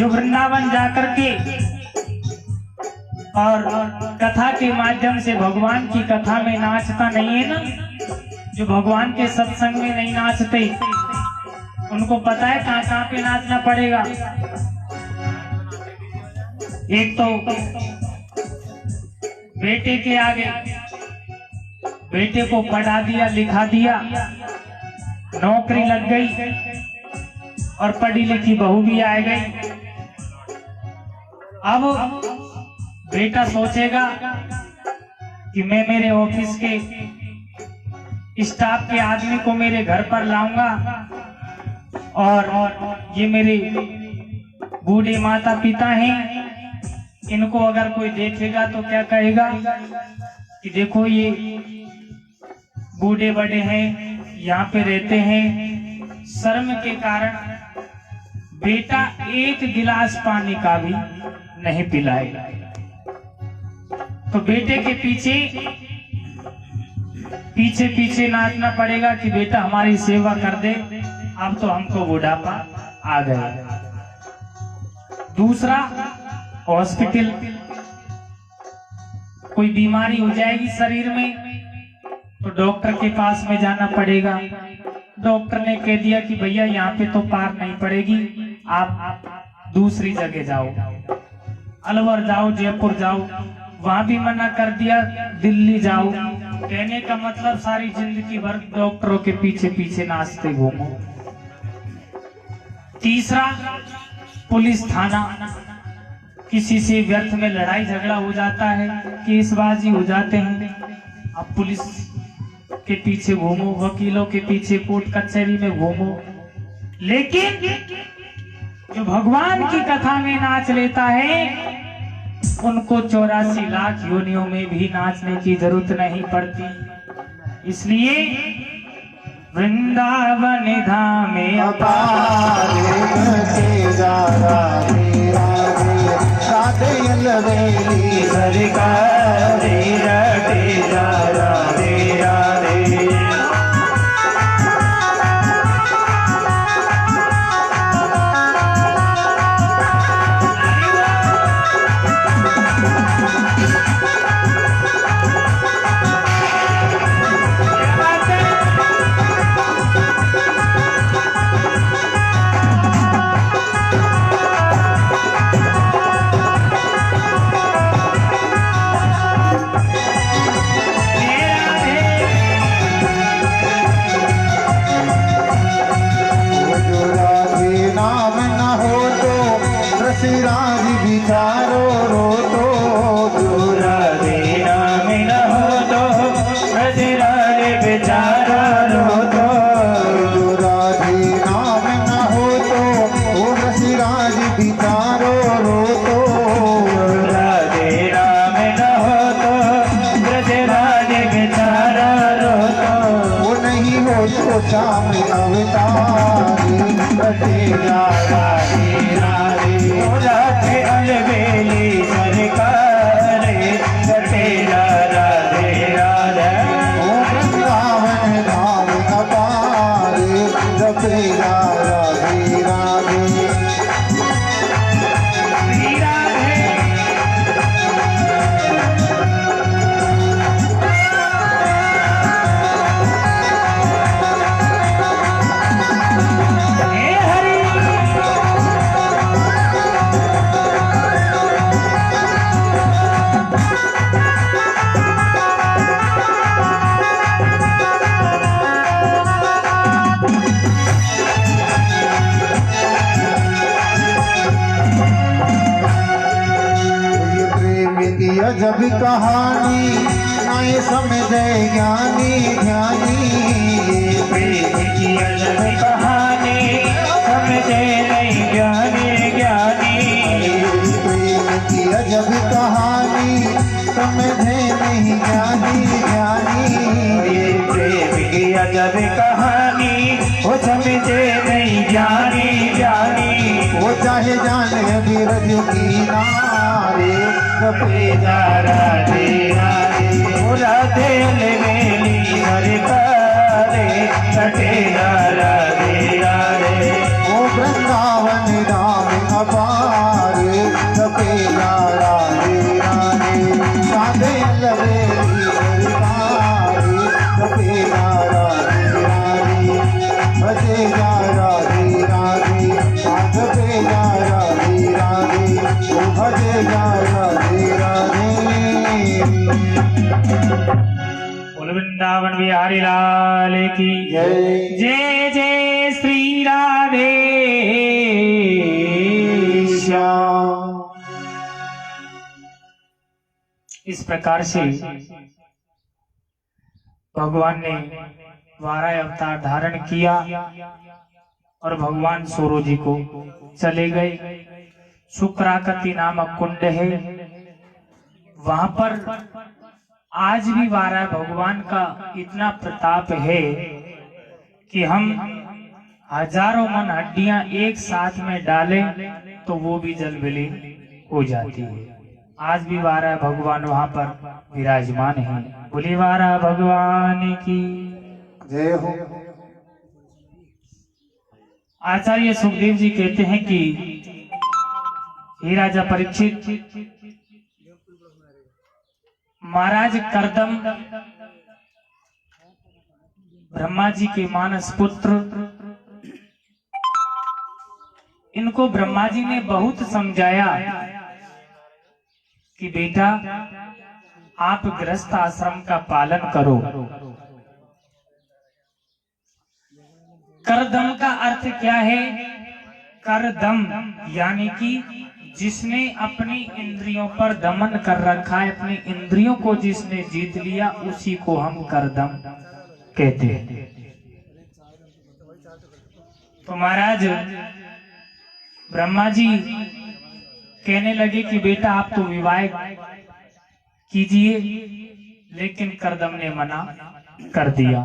जो वृंदावन जाकर के और कथा के माध्यम से भगवान की कथा में नाचता नहीं है ना, जो भगवान के सत्संग में नहीं नाचते, उनको पता है कहाँ कहाँ पे नाचना पड़ेगा। एक तो बेटे के आगे, बेटे को पढ़ा दिया लिखा दिया, नौकरी लग गई और पढ़ी लिखी बहू भी आ गई। अब बेटा सोचेगा कि मैं मेरे ऑफिस के स्टाफ के आदमी को मेरे घर पर लाऊंगा और ये मेरे बूढ़े माता पिता हैं, इनको अगर कोई देखेगा तो क्या कहेगा कि देखो ये बूढ़े बड़े हैं, यहाँ पे रहते हैं। शर्म के कारण बेटा एक गिलास पानी का भी नहीं पिलाएगा। तो बेटे के पीछे पीछे पीछे नाचना पड़ेगा कि बेटा हमारी सेवा कर दे, अब तो हमको बुढ़ापा आ गया। दूसरा, हॉस्पिटल, कोई बीमारी हो जाएगी शरीर में तो डॉक्टर के पास में जाना पड़ेगा। डॉक्टर ने कह दिया कि भैया यहाँ पे तो पार नहीं पड़ेगी, आप दूसरी जगह जाओ, अलवर जाओ, जयपुर जाओ। वहां भी मना कर दिया, दिल्ली जाओ। कहने का मतलब सारी जिंदगी भर डॉक्टरों के पीछे पीछे नाचते घूमो। तीसरा, पुलिस थाना, किसी से व्यर्थ में लड़ाई झगड़ा हो जाता है, केसबाजी हो जाते हैं, अब पुलिस के पीछे घूमो, वकीलों के पीछे कोर्ट कचहरी में घूमो। लेकिन जो भगवान की कथा में नाच लेता है उनको 84 लाख योनियों में भी नाचने की जरूरत नहीं पड़ती। इसलिए वृंदावन धाम में अपार सरकार रटे जा राधे राधे। राज बिचारो रो तो दूरा देना में न हो तो रजराज बेचारा रो तो दूरा देना में न हो तो ओ रजराज बिचारो रो तो दूरा देना में न हो तो रजराज बेचारा रो तो वो नहीं हो तो शाम अवतारी बटेगा राधे राधे राधे अलबेली सरकार बटेगा राधे राधे। ओ वृंदावन धाम अपार बटेगा राधे राधे। जब कहानी नए समझे ज्ञानी ज्ञानी, प्रेम की अजब कहानी समझे नहीं ज्ञानी ज्ञानी। प्रेम की अजब कहानी समझे नहीं ज्ञानी ज्ञानी। प्रेम की अजब कहानी वो समझे नहीं ज्ञानी ज्ञानी। वो चाहे जाने बिरज की नारे कपेजा राधे राधे। राधे अलबेली सरकारे कटेगा राधे राधे। ओ वृंदावन धाम अपार वृंदावन बिहारी लाल की जय। जय जय श्री राधे श्याम। इस प्रकार से भगवान ने 12 अवतार धारण किया और भगवान सूर्य जी को चले गए। शुक्राकृति नामक कुंड है, वहां पर आज भी 12 भगवान का इतना प्रताप है कि हम हजारों मन हड्डियां एक साथ में डालें तो वो भी जल विलीन हो जाती है। आज भी 12 भगवान वहां पर विराजमान हैं। बोली 12 भगवान की जय हो। आचार्य सुखदेव जी कहते हैं कि हे राजा परीक्षित, महाराज करदम ब्रह्मा जी के मानस पुत्र, इनको ब्रह्मा जी ने बहुत समझाया कि बेटा आप गृहस्थ आश्रम का पालन करो। करदम का अर्थ क्या है? करदम यानी कि जिसने अपनी इंद्रियों पर दमन कर रखा है, अपनी इंद्रियों को जिसने जीत लिया, उसी को हम करदम कहते हैं। तो महाराज ब्रह्मा जी कहने लगे कि बेटा आप तो विवाह कीजिए, लेकिन करदम ने मना कर दिया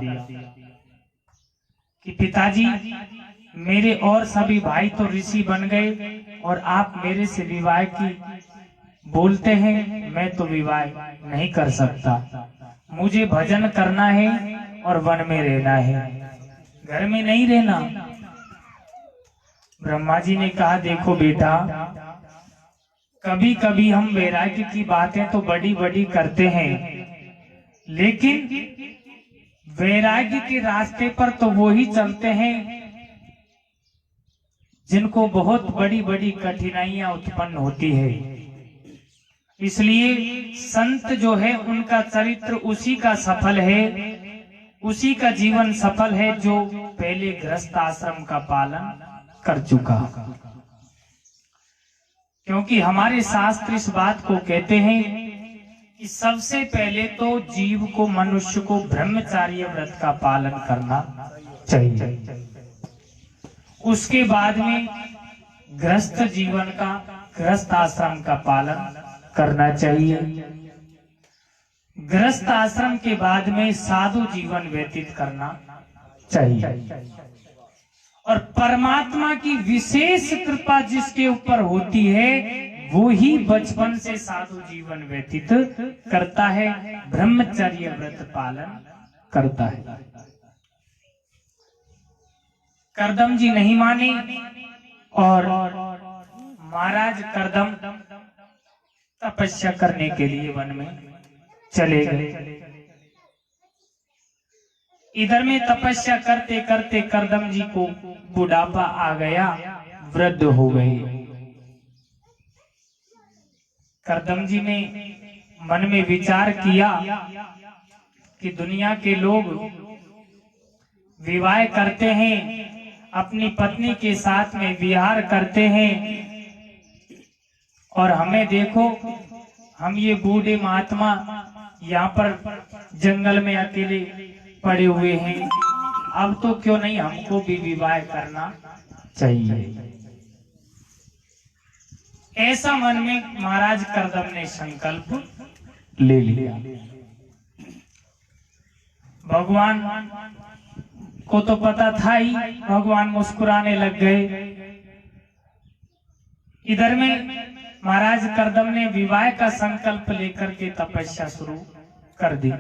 कि पिताजी मेरे और सभी भाई तो ऋषि बन गए और आप मेरे से विवाह की बोलते हैं, मैं तो विवाह नहीं कर सकता। मुझे भजन करना है और वन में रहना है, घर में नहीं रहना। ब्रह्मा जी ने कहा देखो बेटा, कभी कभी हम वैराग्य की बातें तो बड़ी बड़ी करते हैं, लेकिन वैराग्य के रास्ते पर तो वो ही चलते हैं जिनको बहुत बड़ी बड़ी कठिनाइयां उत्पन्न होती है। इसलिए संत जो है उनका चरित्र उसी का सफल है, उसी का जीवन सफल है जो पहले गृहस्थ आश्रम का पालन कर चुका। क्योंकि हमारे शास्त्र इस बात को कहते हैं कि सबसे पहले तो जीव को, मनुष्य को ब्रह्मचार्य व्रत का पालन करना चाहिए। उसके बाद में गृहस्थ जीवन का, गृहस्थ आश्रम का पालन करना चाहिए। गृहस्थ आश्रम के बाद में साधु जीवन व्यतीत करना चाहिए। और परमात्मा की विशेष कृपा जिसके ऊपर होती है वो ही बचपन से साधु जीवन व्यतीत करता है, ब्रह्मचर्य व्रत पालन करता है। करदम जी नहीं माने और महाराज करदम तपस्या करने के लिए वन में चले गए। इधर में तपस्या करते करते करदम जी को बुढ़ापा आ गया, वृद्ध हो गए। करदम जी ने मन में विचार किया कि दुनिया के लोग विवाह करते हैं, अपनी पत्नी के साथ में विहार करते हैं, और हमें देखो हम ये बूढ़े महात्मा यहाँ पर जंगल में अकेले पड़े हुए हैं, अब तो क्यों नहीं हमको भी विवाह करना चाहिए। ऐसा मन में महाराज करदम ने संकल्प ले लिया। भगवान को तो पता था ही, भगवान मुस्कुराने लग गए। इधर में महाराज करदम ने विवाह का संकल्प लेकर के तपस्या शुरू कर दी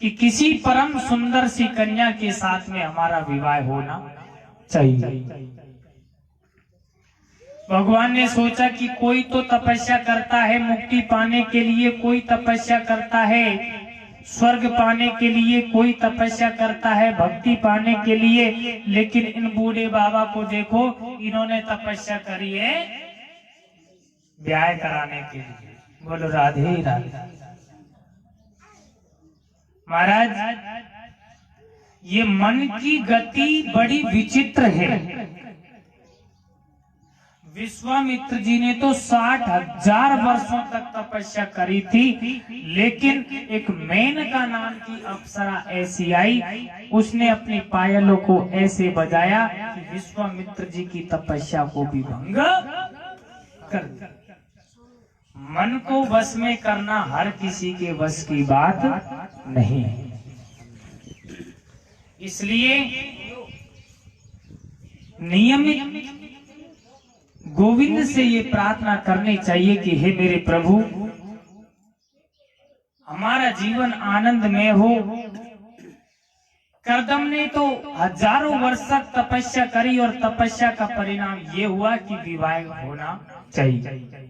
कि किसी परम सुंदर सी कन्या के साथ में हमारा विवाह होना चाहिए। भगवान ने सोचा कि कोई तो तपस्या करता है मुक्ति पाने के लिए, कोई तपस्या करता है स्वर्ग पाने के लिए, कोई तपस्या करता है भक्ति पाने के लिए, लेकिन इन बूढ़े बाबा को देखो, इन्होंने तपस्या करी है ब्याह कराने के लिए। बोलो राधे राधे। महाराज, ये मन की गति बड़ी विचित्र है। विश्वामित्र जी ने तो 60,000 वर्षों तक तपस्या करी थी, लेकिन एक मेनका नाम की अप्सरा ऐसी आई, उसने अपनी पायलों को ऐसे बजाया कि विश्वामित्र जी की तपस्या को भी भंग कर दिया। मन को वश में करना हर किसी के वश की बात नहीं है। इसलिए नियमित गोविंद से ये प्रार्थना करनी चाहिए कि हे मेरे प्रभु, हमारा जीवन आनंदमय हो। कर्दम ने तो हजारों वर्ष तक तपस्या करी और तपस्या का परिणाम ये हुआ कि विवाह होना चाहिए।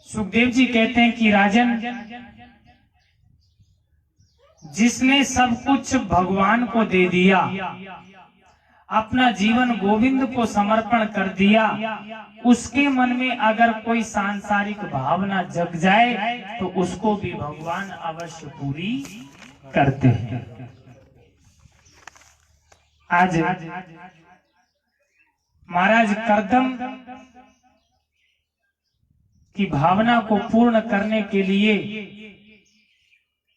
सुखदेव जी कहते हैं कि राजन, जिसने सब कुछ भगवान को दे दिया, अपना जीवन गोविंद को समर्पण कर दिया, उसके मन में अगर कोई सांसारिक भावना जग जाए तो उसको भी भगवान अवश्य पूरी करते हैं। आज महाराज कर्दम की भावना को पूर्ण करने के लिए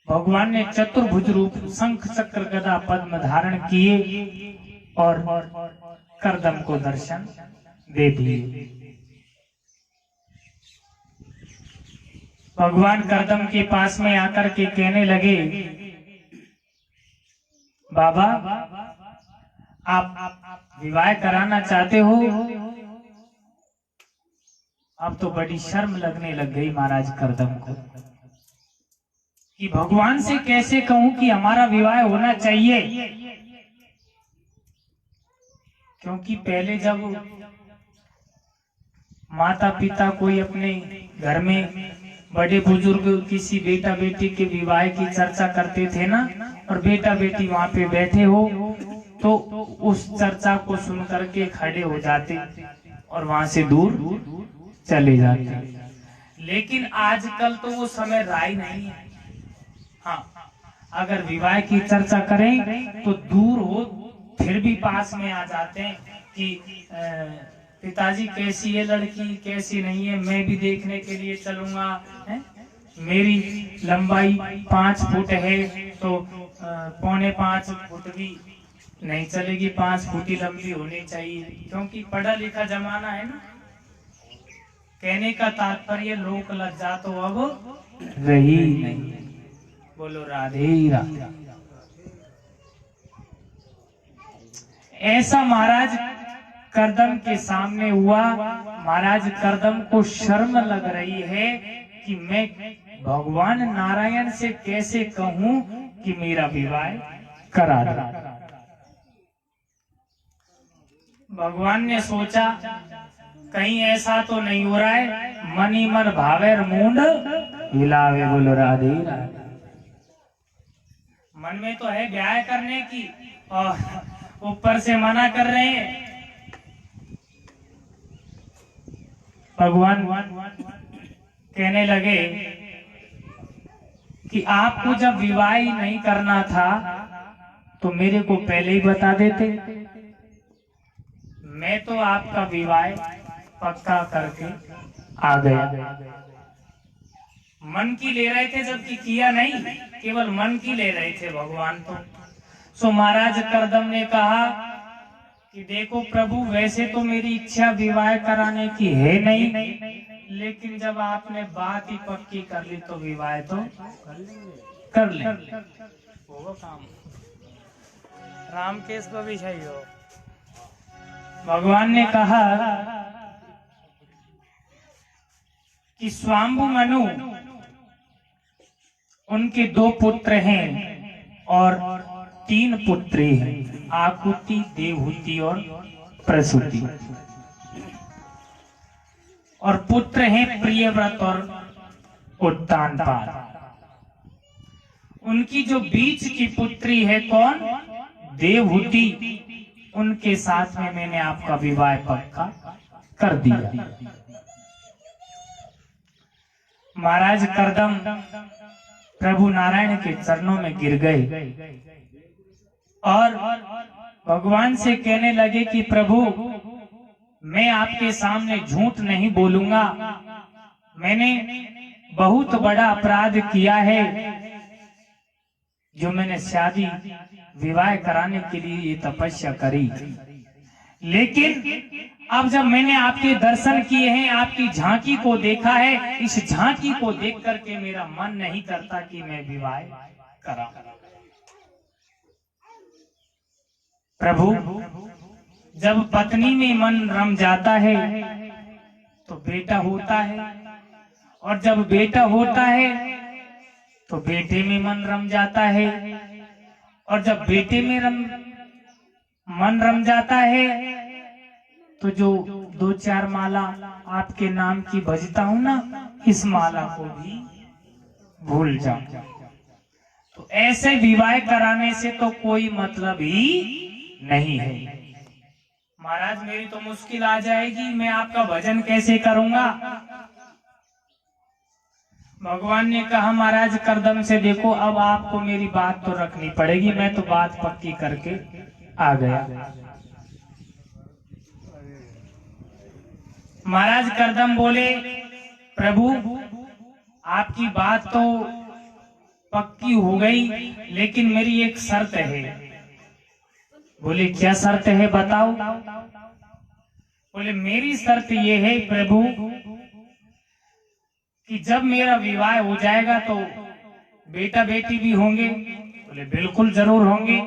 भगवान ने चतुर्भुज रूप शंख चक्र गदा पद्म धारण किए और कर्दम को दर्शन दे दिए। भगवान कर्दम के पास में आकर के कहने लगे, बाबा आप विवाह कराना चाहते हो? अब तो बड़ी शर्म लगने लग गई महाराज कर्दम को कि भगवान से कैसे कहूं कि हमारा विवाह होना चाहिए। क्योंकि पहले जब माता पिता कोई अपने घर में बड़े बुजुर्ग किसी बेटा बेटी के विवाह की चर्चा करते थे ना, और बेटा बेटी वहां पे बैठे हो तो उस चर्चा को सुन करके खड़े हो जाते और वहां से दूर चले जाते। लेकिन आजकल तो वो समय रहा ही नहीं है। हाँ, अगर विवाह की चर्चा करें तो दूर हो फिर भी पास में आ जाते हैं कि पिताजी कैसी है लड़की, कैसी नहीं है, मैं भी देखने के लिए चलूंगा। मेरी लंबाई 5 फुट है तो 4.25 फुट भी नहीं चलेगी, 5 फुट ही लंबी होनी चाहिए। क्योंकि पढ़ा लिखा जमाना है ना। कहने का तात्पर्य लोक लज्जा तो अब रही नहीं। बोलो राधे राधे। ऐसा महाराज कर्दम के सामने हुआ। महाराज कर्दम को शर्म लग रही है कि मैं भगवान नारायण से कैसे कहूं कि मेरा विवाह करा दो। भगवान ने सोचा कहीं ऐसा तो नहीं हो रहा है, मन ही मन भावे मुंड हिलावे। बोलो राधे राधे। मन में तो है ब्याह करने की और ऊपर से मना कर रहे हैं। भगवान कहने लगे कि आपको जब विवाह ही नहीं करना था तो मेरे को पहले ही बता देते, मैं तो आपका विवाह पक्का करके आ गया। मन की ले रहे थे जबकि किया नहीं, केवल मन की ले रहे थे भगवान तो। सो महाराज कर्दम ने कहा कि देखो प्रभु, वैसे तो मेरी इच्छा विवाह कराने की है नहीं, लेकिन जब आपने बात ही पक्की कर ली तो विवाह तो कर ले। वो काम रामकेश को भी चाहिए हो। भगवान ने कहा कि स्वाम्भु मनु, उनके 2 पुत्र हैं और 3 पुत्री हैं, आकुति, देवहूति और प्रसूति। और पुत्र हैं प्रियव्रत और उत्तानपाद। उनकी जो बीच की पुत्री है कौन? देवहूति। उनके साथ में मैंने आपका विवाह पक्का कर दिया। महाराज कर्दम प्रभु नारायण के चरणों में गिर गए और भगवान से कहने लगे कि प्रभु, मैं आपके सामने झूठ नहीं बोलूंगा, मैंने बहुत बड़ा अपराध किया है जो मैंने शादी विवाह कराने के लिए ये तपस्या करी। लेकिन अब जब मैंने आपके दर्शन किए हैं, आपकी झांकी को देखा है, इस झांकी को देख करके मेरा मन नहीं करता कि मैं विवाह करा। प्रभु, जब पत्नी में मन रम जाता है तो बेटा होता है, और जब बेटा होता है तो बेटे में मन रम जाता है, और जब बेटे में मन रम जाता है तो जो 2-4 माला आपके नाम की भजता हूं ना, इस माला को भी भूल जाऊं। तो ऐसे विवाह कराने से तो कोई मतलब ही नहीं है। महाराज, मेरी तो मुश्किल आ जाएगी, मैं आपका भजन कैसे करूंगा। भगवान ने कहा, महाराज करदम से देखो, अब आपको मेरी बात तो रखनी पड़ेगी। मैं तो बात पक्की करके आ गया। महाराज करदम बोले, प्रभु आपकी बात तो पक्की हो गई, लेकिन मेरी एक शर्त है। बोले, क्या शर्त है, बताओ। बोले, मेरी शर्त ये है प्रभु कि जब मेरा विवाह हो जाएगा तो बेटा बेटी भी होंगे। बोले, बिल्कुल जरूर होंगे।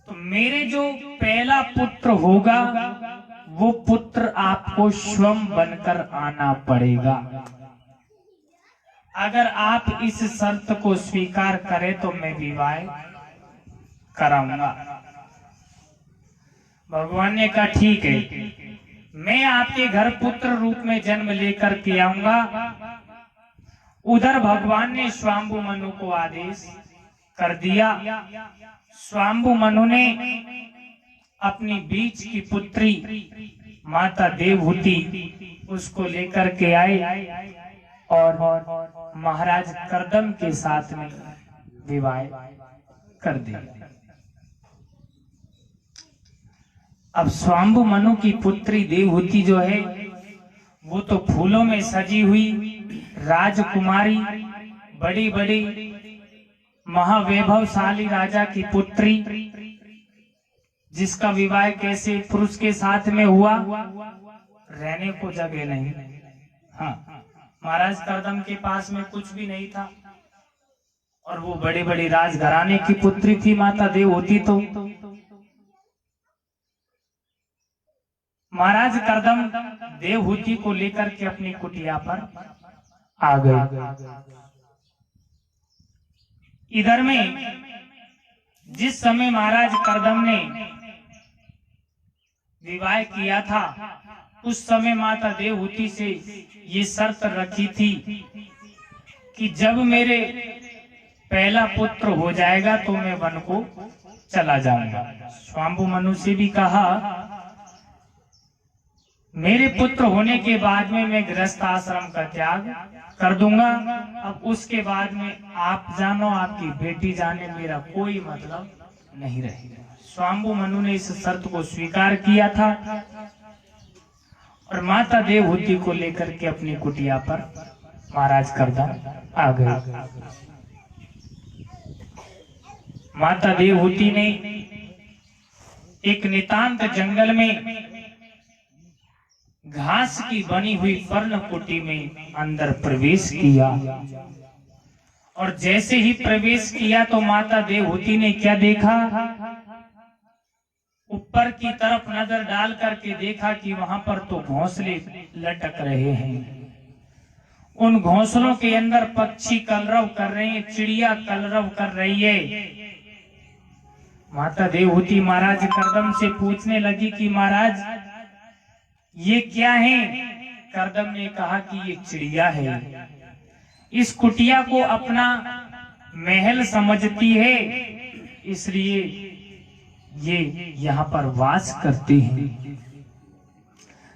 तो मेरे जो पहला पुत्र होगा वो पुत्र आपको स्वयं बनकर आना पड़ेगा। अगर आप इस शर्त को स्वीकार करें तो मैं विवाह कराऊंगा। भगवान ने कहा, ठीक है, मैं आपके घर पुत्र रूप में जन्म लेकर के आऊंगा। उधर भगवान ने स्वाम्बु मनु को आदेश कर दिया। स्वाम्बु मनु ने अपनी बीच की पुत्री माता देवहूति उसको लेकर के आए और महाराज करदम के साथ में विवाह कर दिया। अब स्वाम्बु मनु की पुत्री देवहूति जो है वो तो फूलों में सजी हुई राजकुमारी, बड़ी बड़ी महावैभवशाली राजा की पुत्री, जिसका विवाह कैसे पुरुष के साथ में हुआ, रहने को जगह नहीं। हाँ, महाराज करदम के पास में कुछ भी नहीं था और वो बड़ी बड़ी राजघराने की पुत्री थी माता देवहूति। तो महाराज करदम देवहूति को लेकर के अपनी कुटिया पर आ गए। इधर में जिस समय महाराज करदम ने विवाह किया था उस समय माता देवहूति से ये शर्त रखी थी कि जब मेरे पहला पुत्र हो जाएगा तो मैं वन को चला जाऊंगा। स्वाम्बु मनु से भी कहा, मेरे पुत्र होने के बाद में मैं गृहस्थ आश्रम का त्याग कर दूंगा। अब उसके बाद में आप जानो, आपकी बेटी जाने, मेरा कोई मतलब नहीं रहेगा। स्वाम्बु मनु ने इस शर्त को स्वीकार किया था और माता देवहूति को लेकर के अपनी कुटिया पर महाराज करदम आ गए। माता देवहूति ने एक नितांत जंगल में घास की बनी हुई पर्णकुटी में अंदर प्रवेश किया और जैसे ही प्रवेश किया तो माता देवहूति ने क्या देखा, ऊपर की तरफ नजर डाल करके देखा कि वहां पर तो घोंसले लटक रहे हैं। उन घोंसलों के अंदर पक्षी कलरव कर रहे हैं, चिड़िया कलरव कर रही है। माता देवहूति महाराज करदम से पूछने लगी कि महाराज ये क्या है। करदम ने कहा कि ये चिड़िया है, इस कुटिया को अपना महल समझती है, इसलिए ये यहाँ पर वास करती हैं।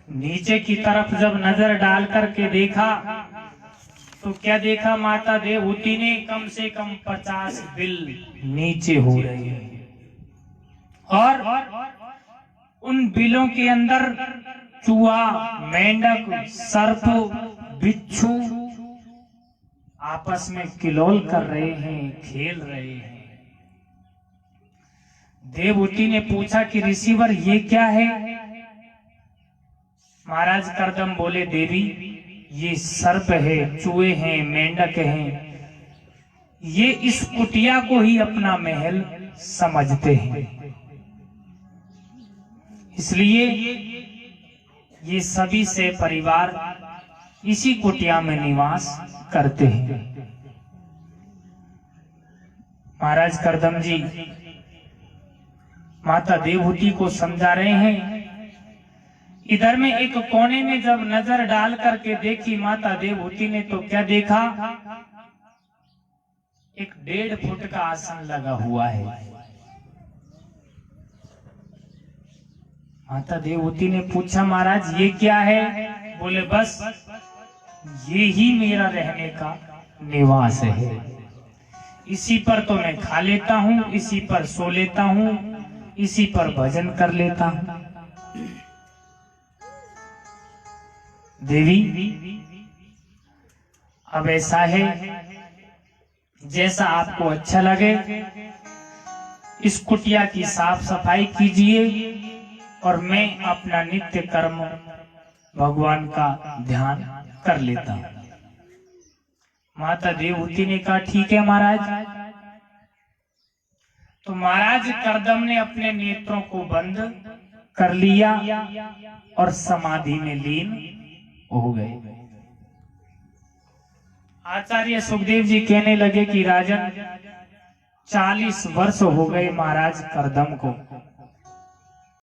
नीचे की तरफ जब नजर डाल करके देखा तो क्या देखा माता देवहूति ने, कम से कम 50 बिल नीचे हो रहे हैं और उन बिलों के अंदर चूहा, मेंढक, सर्प, बिच्छू आपस में किलोल कर रहे हैं, खेल रहे हैं। देवहूति ने पूछा कि ऋषिवर ये क्या है? महाराज करदम बोले, देवी ये सर्प है, चूहे हैं, मेंढक हैं, ये इस कुटिया को ही अपना महल समझते हैं, इसलिए ये सभी से परिवार इसी कुटिया में निवास करते हैं। महाराज करदम जी माता देवहूति को समझा रहे हैं। इधर में एक कोने में जब नजर डाल करके देखी माता देवहूति ने, तो क्या देखा? एक 1.5 फुट का आसन लगा हुआ है। माता देवहूति ने पूछा, महाराज ये क्या है? बोले, बस ये ही मेरा रहने का निवास है, इसी पर तो मैं खा लेता हूँ, इसी पर सो लेता हूँ, इसी पर भजन कर लेता हूँ। देवी अब ऐसा है, जैसा आपको अच्छा लगे इस कुटिया की साफ सफाई कीजिए और मैं अपना नित्य कर्म भगवान का ध्यान कर लेता हूं। माता देवहूति ने कहा, ठीक है महाराज। तो महाराज करदम ने अपने नेत्रों को बंद कर लिया और समाधि में लीन हो गए। आचार्य सुखदेव जी कहने लगे कि राजन 40 वर्ष हो गए महाराज करदम को,